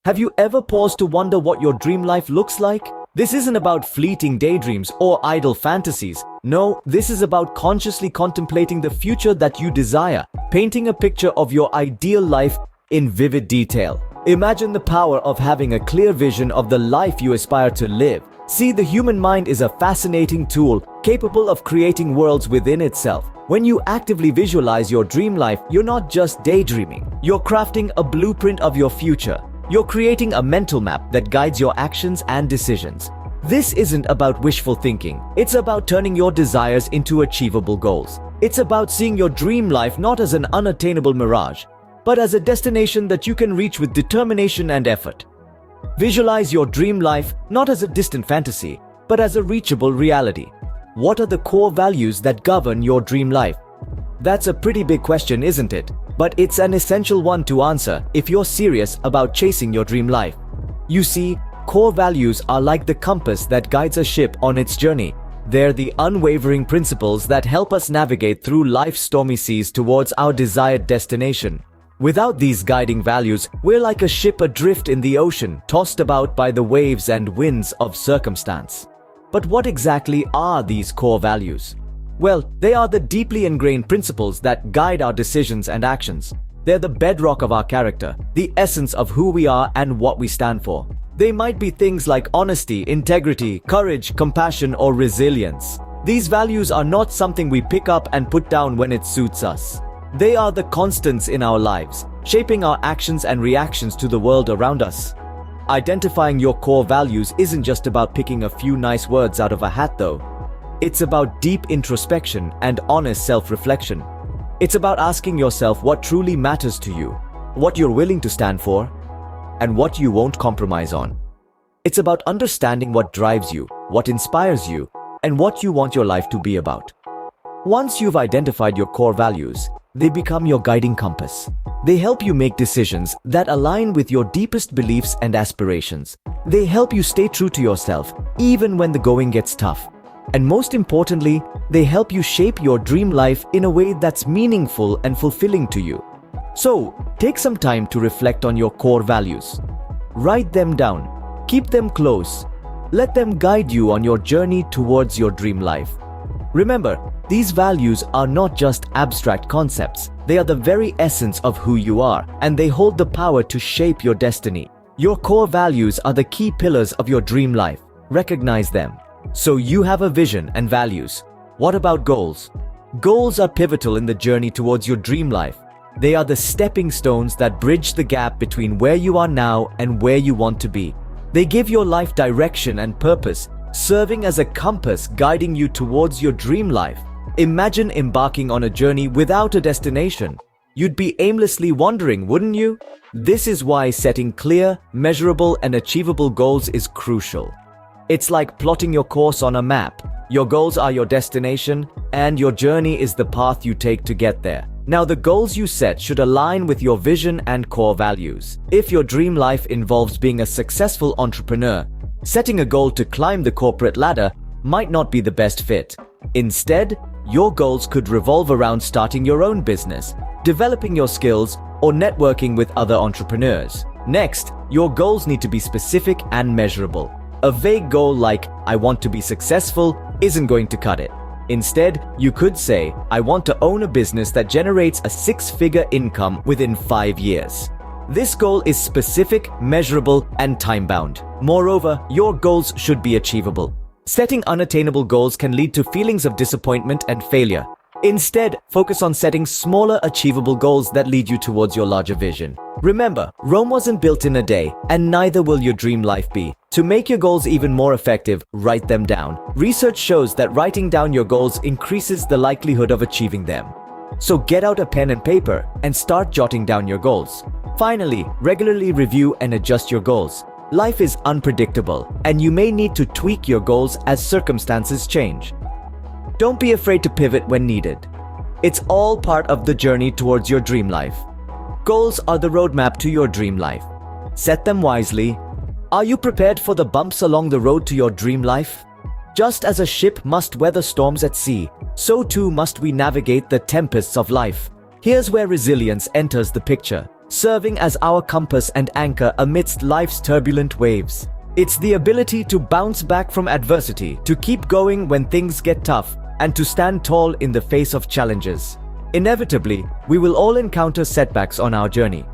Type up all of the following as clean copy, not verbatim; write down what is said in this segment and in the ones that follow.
Have you ever paused to wonder what your dream life looks like? This isn't about fleeting daydreams or idle fantasies. No, this is about consciously contemplating the future that you desire, painting a picture of your ideal life in vivid detail. Imagine the power of having a clear vision of the life you aspire to live. See, the human mind is a fascinating tool, capable of creating worlds within itself. When you actively visualize your dream life, you're not just daydreaming. You're crafting a blueprint of your future. You're creating a mental map that guides your actions and decisions. This isn't about wishful thinking. It's about turning your desires into achievable goals. It's about seeing your dream life not as an unattainable mirage, but as a destination that you can reach with determination and effort. Visualize your dream life not as a distant fantasy, but as a reachable reality. What are the core values that govern your dream life? That's a pretty big question, isn't it? But it's an essential one to answer if you're serious about chasing your dream life. You see, core values are like the compass that guides a ship on its journey. They're the unwavering principles that help us navigate through life's stormy seas towards our desired destination. Without these guiding values, we're like a ship adrift in the ocean, tossed about by the waves and winds of circumstance. But what exactly are these core values? Well, they are the deeply ingrained principles that guide our decisions and actions. They're the bedrock of our character, the essence of who we are and what we stand for. They might be things like honesty, integrity, courage, compassion, or resilience. These values are not something we pick up and put down when it suits us. They are the constants in our lives, shaping our actions and reactions to the world around us. Identifying your core values isn't just about picking a few nice words out of a hat, though. It's about deep introspection and honest self-reflection. It's about asking yourself what truly matters to you, what you're willing to stand for, and what you won't compromise on. It's about understanding what drives you, what inspires you, and what you want your life to be about. Once you've identified your core values, they become your guiding compass. They help you make decisions that align with your deepest beliefs and aspirations. They help you stay true to yourself, even when the going gets tough. And most importantly, they help you shape your dream life in a way that's meaningful and fulfilling to you. So, take some time to reflect on your core values. Write them down. Keep them close. Let them guide you on your journey towards your dream life. Remember, these values are not just abstract concepts. They are the very essence of who you are, and they hold the power to shape your destiny. Your core values are the key pillars of your dream life. Recognize them. So you have a vision and values. What about goals? Goals are pivotal in the journey towards your dream life. They are the stepping stones that bridge the gap between where you are now and where you want to be. They give your life direction and purpose, serving as a compass guiding you towards your dream life. Imagine embarking on a journey without a destination. You'd be aimlessly wandering, wouldn't you? This is why setting clear, measurable, and achievable goals is crucial. It's like plotting your course on a map. Your goals are your destination, and your journey is the path you take to get there. Now, the goals you set should align with your vision and core values. If your dream life involves being a successful entrepreneur, setting a goal to climb the corporate ladder might not be the best fit. Instead, your goals could revolve around starting your own business, developing your skills, or networking with other entrepreneurs. Next, your goals need to be specific and measurable. A vague goal like, "I want to be successful," isn't going to cut it. Instead, you could say, "I want to own a business that generates a six-figure income within 5 years." This goal is specific, measurable, and time-bound. Moreover, your goals should be achievable. Setting unattainable goals can lead to feelings of disappointment and failure. Instead, focus on setting smaller, achievable goals that lead you towards your larger vision. Remember, Rome wasn't built in a day, and neither will your dream life be. To make your goals even more effective, write them down. Research shows that writing down your goals increases the likelihood of achieving them. So get out a pen and paper and start jotting down your goals. Finally, regularly review and adjust your goals. Life is unpredictable, and you may need to tweak your goals as circumstances change. Don't be afraid to pivot when needed. It's all part of the journey towards your dream life. Goals are the roadmap to your dream life. Set them wisely. Are you prepared for the bumps along the road to your dream life? Just as a ship must weather storms at sea, so too must we navigate the tempests of life. Here's where resilience enters the picture. serving as our compass and anchor amidst life's turbulent waves. It's the ability to bounce back from adversity, to keep going when things get tough, and to stand tall in the face of challenges. Inevitably, we will all encounter setbacks on our journey.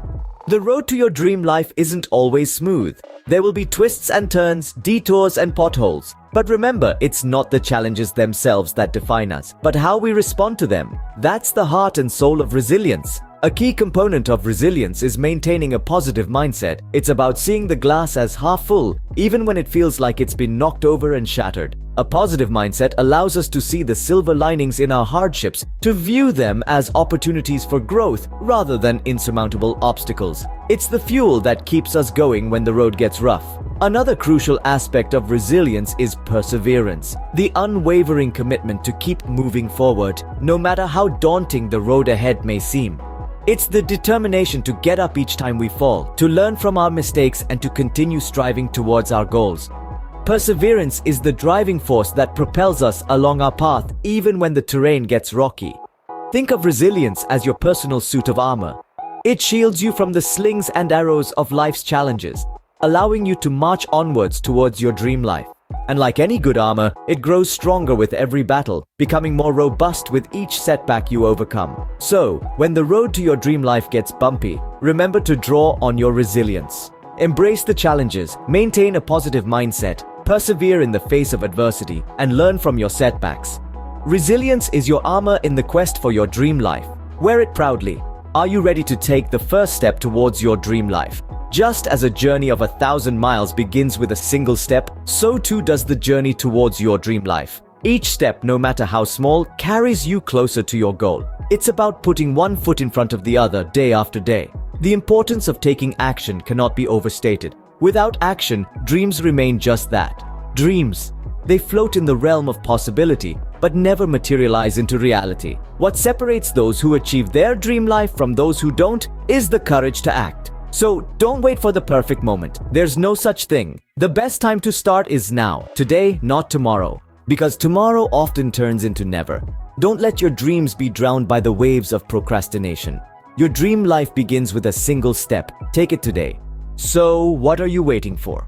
The road to your dream life isn't always smooth. There will be twists and turns, detours and potholes. But remember, it's not the challenges themselves that define us, but how we respond to them. That's the heart and soul of resilience. A key component of resilience is maintaining a positive mindset. It's about seeing the glass as half full, even when it feels like it's been knocked over and shattered. A positive mindset allows us to see the silver linings in our hardships, to view them as opportunities for growth rather than insurmountable obstacles. It's the fuel that keeps us going when the road gets rough. Another crucial aspect of resilience is perseverance, the unwavering commitment to keep moving forward, no matter how daunting the road ahead may seem. It's the determination to get up each time we fall, to learn from our mistakes and to continue striving towards our goals. Perseverance is the driving force that propels us along our path even when the terrain gets rocky. Think of resilience as your personal suit of armor. It shields you from the slings and arrows of life's challenges, allowing you to march onwards towards your dream life. And like any good armor, it grows stronger with every battle, becoming more robust with each setback you overcome. So, when the road to your dream life gets bumpy, remember to draw on your resilience. Embrace the challenges, maintain a positive mindset, persevere in the face of adversity, and learn from your setbacks. Resilience is your armor in the quest for your dream life. Wear it proudly. Are you ready to take the first step towards your dream life? Just as a journey of 1,000 miles begins with a single step, so too does the journey towards your dream life. Each step, no matter how small, carries you closer to your goal. It's about putting one foot in front of the other day after day. The importance of taking action cannot be overstated. Without action, dreams remain just that. Dreams. They float in the realm of possibility, but never materialize into reality. What separates those who achieve their dream life from those who don't is the courage to act. So don't wait for the perfect moment. There's no such thing. The best time to start is now, today, not tomorrow. Because tomorrow often turns into never. Don't let your dreams be drowned by the waves of procrastination. Your dream life begins with a single step. Take it today. So what are you waiting for?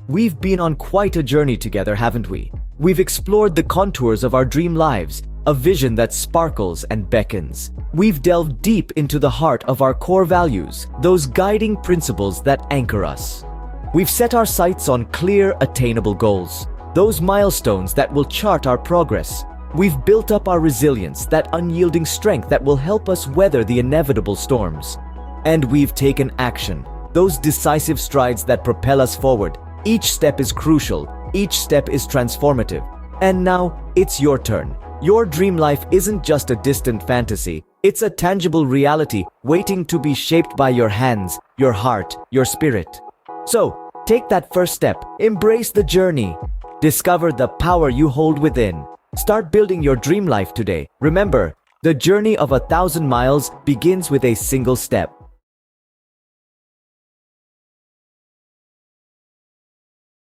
We've been on quite a journey together, haven't we? We've explored the contours of our dream lives, a vision that sparkles and beckons. We've delved deep into the heart of our core values, those guiding principles that anchor us. We've set our sights on clear, attainable goals, those milestones that will chart our progress. We've built up our resilience, that unyielding strength that will help us weather the inevitable storms. And we've taken action, those decisive strides that propel us forward. Each step is crucial, each step is transformative. And now, it's your turn. Your dream life isn't just a distant fantasy, it's a tangible reality waiting to be shaped by your hands, your heart, your spirit. So, take that first step, embrace the journey, discover the power you hold within. Start building your dream life today. Remember, the journey of 1,000 miles begins with a single step.